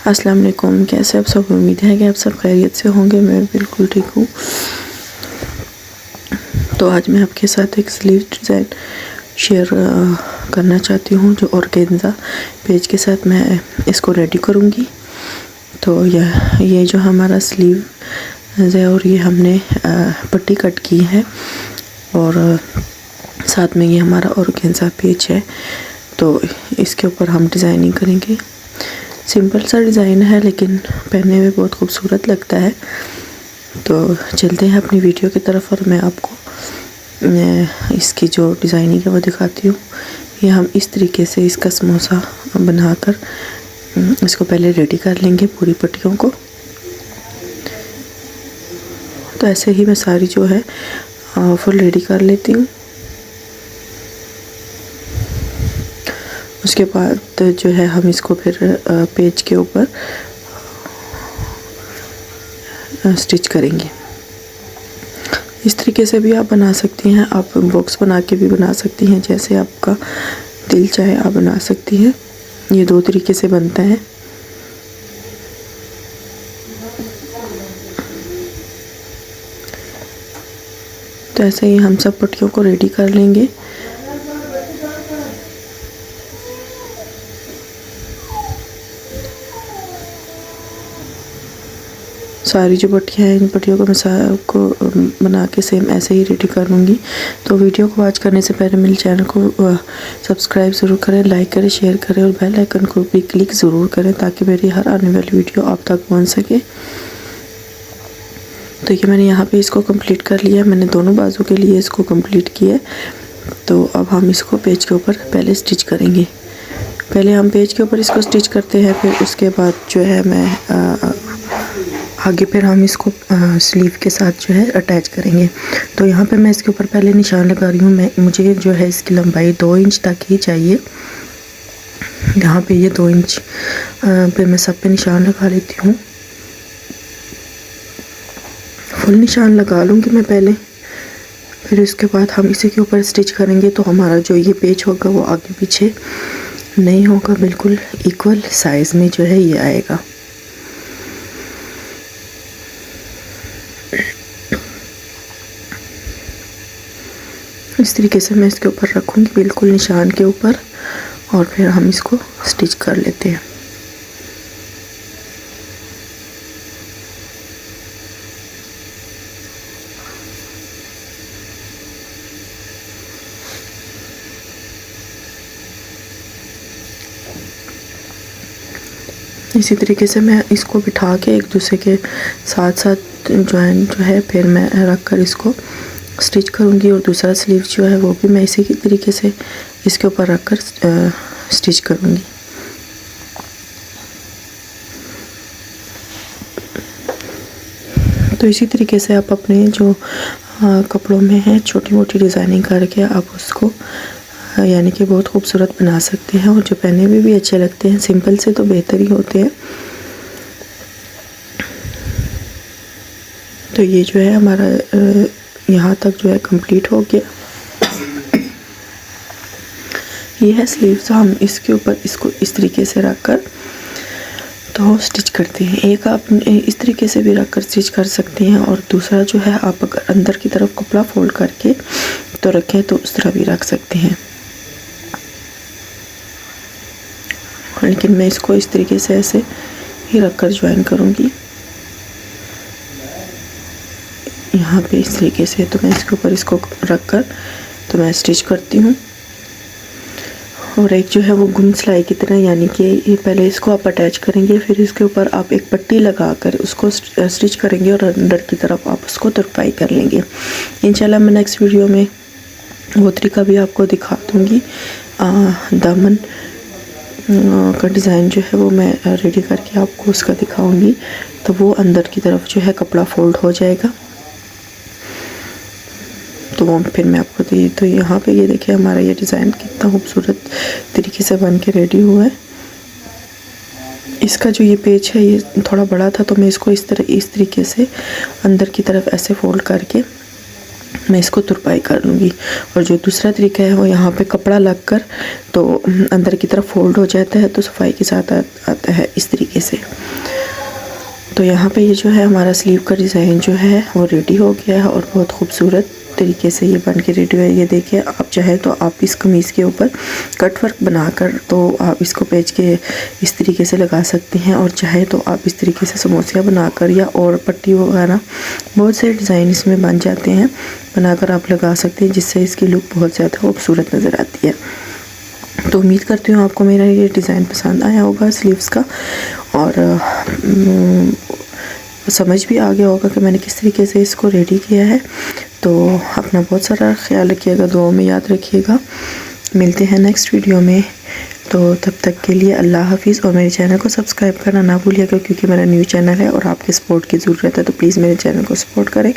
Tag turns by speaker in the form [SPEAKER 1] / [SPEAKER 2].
[SPEAKER 1] अस्सलाम वालेकुम, कैसे आप सब। उम्मीद है कि आप सब खैरियत से होंगे। मैं बिल्कुल ठीक हूँ। तो आज मैं आपके साथ एक स्लीव डिज़ाइन शेयर करना चाहती हूँ, जो ऑर्गेन्जा पेज के साथ मैं इसको रेडी करूँगी। तो ये जो हमारा स्लीव है और ये हमने पट्टी कट की है और साथ में ये हमारा ऑर्गेन्जा पेज है। तो इसके ऊपर हम डिज़ाइनिंग करेंगे। सिंपल सा डिज़ाइन है लेकिन पहनने में बहुत खूबसूरत लगता है। तो चलते हैं अपनी वीडियो की तरफ और मैं आपको इसकी जो डिज़ाइनिंग है वो दिखाती हूँ। ये हम इस तरीके से इसका समोसा बनाकर इसको पहले रेडी कर लेंगे पूरी पट्टियों को। तो ऐसे ही मैं सारी जो है फुल रेडी कर लेती हूँ। उसके बाद जो है हम इसको फिर पेज के ऊपर स्टिच करेंगे। इस तरीके से भी आप बना सकती हैं, आप बॉक्स बना के भी बना सकती हैं, जैसे आपका दिल चाहे आप बना सकती हैं। ये दो तरीके से बनता है। तो ऐसे ही हम सब पट्टियों को रेडी कर लेंगे। सारी जो पट्टियाँ हैं इन पट्टियों को मैं सबको बना के सेम ऐसे ही रेडी कर लूँगी। तो वीडियो को वॉच करने से पहले मेरे चैनल को सब्सक्राइब ज़रूर करें, लाइक करें, शेयर करें और बेल आइकन को भी क्लिक ज़रूर करें ताकि मेरी हर आने वाली वीडियो आप तक पहुँच सके। तो ये मैंने यहाँ पे इसको कंप्लीट कर लिया। मैंने दोनों बाजू के लिए इसको कंप्लीट किया। तो अब हम इसको पेज के ऊपर पहले स्टिच करेंगे। पहले हम पेज के ऊपर इसको स्टिच करते हैं, फिर उसके बाद जो है मैं आगे फिर हम इसको स्लीव के साथ जो है अटैच करेंगे। तो यहाँ पे मैं इसके ऊपर पहले निशान लगा रही हूँ। मुझे जो है इसकी लंबाई 2 इंच तक ही चाहिए। यहाँ पे ये 2 इंच पे मैं सब पे निशान लगा लेती हूँ। फुल निशान लगा लूँगी मैं पहले, फिर उसके बाद हम इसी के ऊपर स्टिच करेंगे। तो हमारा जो ये पेज होगा वो आगे पीछे नहीं होगा, बिल्कुल इक्वल साइज़ में जो है ये आएगा। इस तरीके से मैं इसके ऊपर रखूँगी, बिल्कुल निशान के ऊपर, और फिर हम इसको स्टिच कर लेते हैं। इसी तरीके से मैं इसको बिठा के एक दूसरे के साथ साथ जो है फिर मैं रख कर इसको स्टिच करूँगी। और दूसरा स्लीव जो है वो भी मैं इसी की तरीके से इसके ऊपर रख कर स्टिच करूँगी। तो इसी तरीके से आप अपने जो कपड़ों में है छोटी मोटी डिज़ाइनिंग करके आप उसको यानी कि बहुत खूबसूरत बना सकते हैं और जो पहनने में भी अच्छे लगते हैं। सिंपल से तो बेहतर ही होते हैं। तो ये जो है हमारा यहाँ तक जो है कंप्लीट हो गया। ये है स्लीव्स। हम इसके ऊपर इसको इस तरीके से रख कर तो स्टिच करते हैं। एक आप इस तरीके से भी रख कर स्टिच कर सकते हैं और दूसरा जो है आप अगर अंदर की तरफ कपड़ा फोल्ड करके तो रखें तो उस तरह भी रख सकते हैं। लेकिन मैं इसको इस तरीके से ऐसे ही रख कर ज्वाइन करूँगी यहाँ पे इस तरीके से। तो मैं इसके ऊपर इसको रख कर तो मैं स्टिच करती हूँ। और एक जो है वो गुन सिलाई की तरह, यानी कि ये पहले इसको आप अटैच करेंगे, फिर इसके ऊपर आप एक पट्टी लगा कर उसको स्टिच करेंगे और अंदर की तरफ आप उसको तुरपाई कर लेंगे। इंशाल्लाह मैं नेक्स्ट वीडियो में वो तरीका भी आपको दिखा दूँगी। दामन का डिज़ाइन जो है वो मैं रेडी करके आपको उसका दिखाऊंगी। तो वो अंदर की तरफ जो है कपड़ा फोल्ड हो जाएगा। तो वो फिर मैं आपको तो यहाँ पे ये देखिए हमारा ये डिज़ाइन कितना खूबसूरत तरीके से बन के रेडी हुआ है। इसका जो ये पेज है ये थोड़ा बड़ा था तो मैं इसको इस तरीके से अंदर की तरफ ऐसे फोल्ड करके मैं इसको तुरपाई कर लूँगी। और जो दूसरा तरीका है वो यहाँ पे कपड़ा लग कर तो अंदर की तरफ फोल्ड हो जाता है, तो सफाई के साथ आता है इस तरीके से। तो यहाँ पे ये जो है हमारा स्लीव का डिज़ाइन जो है वो रेडी हो गया है और बहुत खूबसूरत तरीके से ये बन के रेडी है। ये देखिए, आप चाहे तो आप इस कमीज़ के ऊपर कट वर्क बनाकर तो आप इसको पेच के इस तरीके से लगा सकते हैं, और चाहे तो आप इस तरीके से समोसिया बनाकर या और पट्टी वगैरह बहुत से डिज़ाइन इसमें बन जाते हैं, बनाकर आप लगा सकते हैं, जिससे इसकी लुक बहुत ज़्यादा खूबसूरत नज़र आती है। तो उम्मीद करती हूँ आपको मेरा ये डिज़ाइन पसंद आया होगा स्लीव्स का, और समझ भी आ गया होगा कि मैंने किस तरीके से इसको रेडी किया है। तो अपना बहुत सारा ख्याल रखिएगा, दुआओं में याद रखिएगा। मिलते हैं नेक्स्ट वीडियो में, तो तब तक के लिए अल्लाह हाफिज़। और मेरे चैनल को सब्सक्राइब करना ना भूलिएगा, क्योंकि मेरा न्यू चैनल है और आपके सपोर्ट की ज़रूरत है, तो प्लीज़ मेरे चैनल को सपोर्ट करें।